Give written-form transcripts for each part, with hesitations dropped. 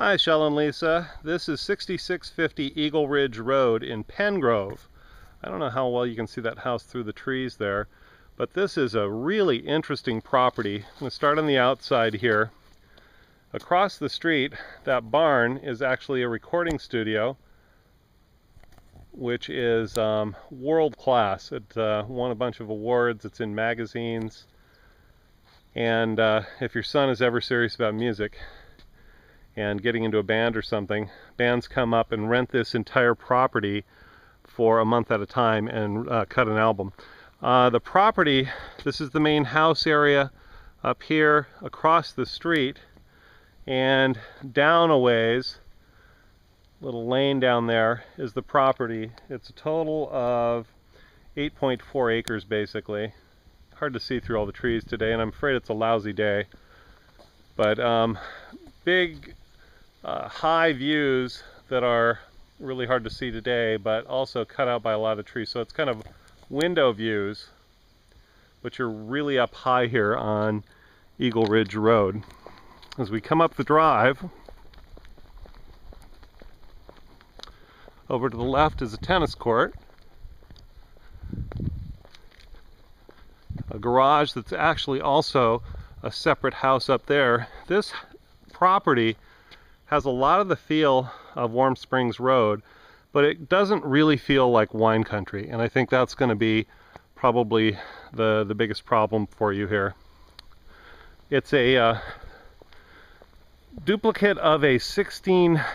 Hi, Shell and Lisa. This is 6650 Eagle Ridge Road in Pengrove. I don't know how well you can see that house through the trees there, but this is a really interesting property. I'm going to start on the outside here. Across the street, that barn is actually a recording studio, which is world class. It won a bunch of awards. It's in magazines. And if your son is ever serious about music and getting into a band or something, bands come up and rent this entire property for a month at a time and cut an album. The property, this is the main house area up here across the street, and down a ways, little lane down there, is the property. It's a total of 8.4 acres basically. Hard to see through all the trees today, and I'm afraid it's a lousy day. But big high views that are really hard to see today, but also cut out by a lot of trees. So it's kind of window views, but you're really up high here on Eagle Ridge Road. As we come up the drive, over to the left is a tennis court, a garage that's actually also a separate house up there. This property has a lot of the feel of Warm Springs Road, but it doesn't really feel like wine country, and I think that's going to be probably the biggest problem for you here. It's a duplicate of a 16th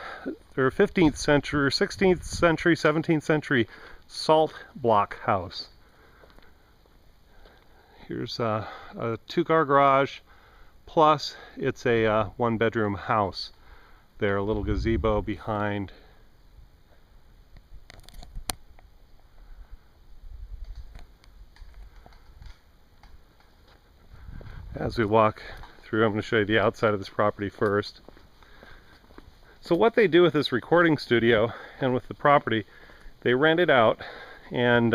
or 15th century, 16th century, 17th century salt block house. Here's a two-car garage, plus it's a one-bedroom house. There, a little gazebo behind. As we walk through, I'm going to show you the outside of this property first. So what they do with this recording studio and with the property, they rent it out, and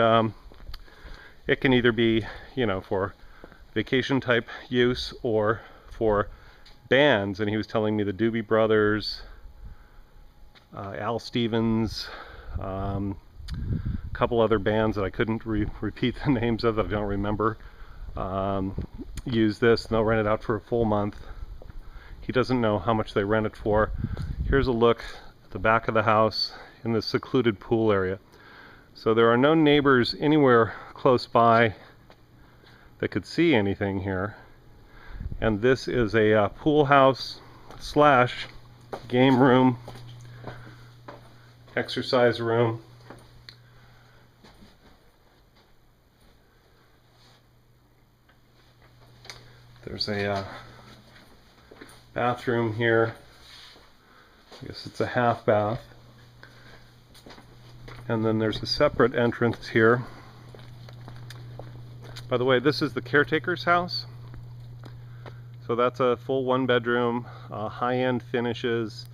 it can either be, you know, for vacation type use or for bands. And he was telling me the Doobie Brothers, Al Stevens, a couple other bands that I couldn't repeat the names of that I don't remember, use this, and they'll rent it out for a full month. He doesn't know how much they rent it for. Here's a look at the back of the house in the secluded pool area. So there are no neighbors anywhere close by that could see anything here. And this is a pool house slash game room, exercise room. There's a bathroom here. I guess it's a half bath. And then there's a separate entrance here. By the way, this is the caretaker's house. So that's a full one-bedroom, high-end finishes,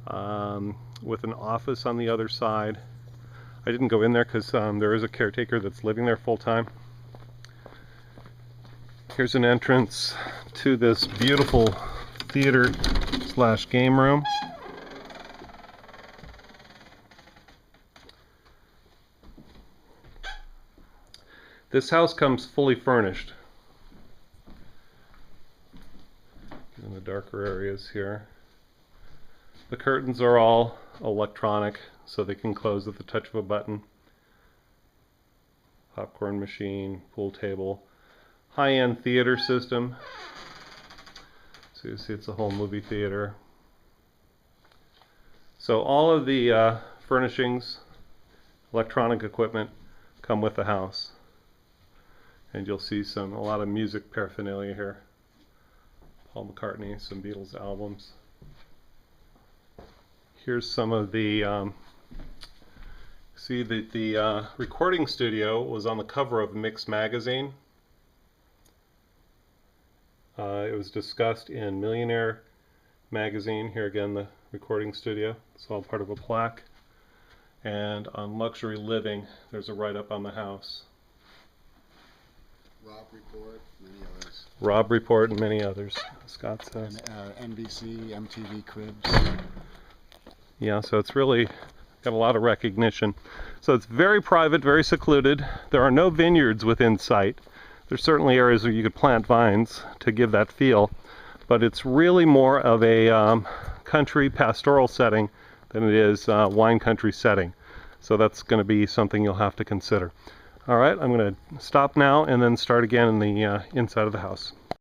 with an office on the other side. I didn't go in there because there is a caretaker that's living there full-time. Here's an entrance to this beautiful theater slash game room. This house comes fully furnished. In the darker areas here. The curtains are all electronic, so they can close at the touch of a button. Popcorn machine, pool table, high-end theater system. So you see it's a whole movie theater. So all of the furnishings, electronic equipment come with the house. And you'll see a lot of music paraphernalia here. Paul McCartney, some Beatles albums. Here's some of the, see that the recording studio was on the cover of Mix magazine. It was discussed in Millionaire magazine. Here again, the recording studio. It's all part of a plaque. And on Luxury Living, there's a write-up on the house. Rob Report, many others. Rob Report and many others, Scott says. And, NBC, MTV Cribs. Yeah, so it's really got a lot of recognition. So it's very private, very secluded. There are no vineyards within sight. There's certainly areas where you could plant vines to give that feel, but it's really more of a country pastoral setting than it is wine country setting. So that's going to be something you'll have to consider. All right, I'm going to stop now and then start again in the inside of the house.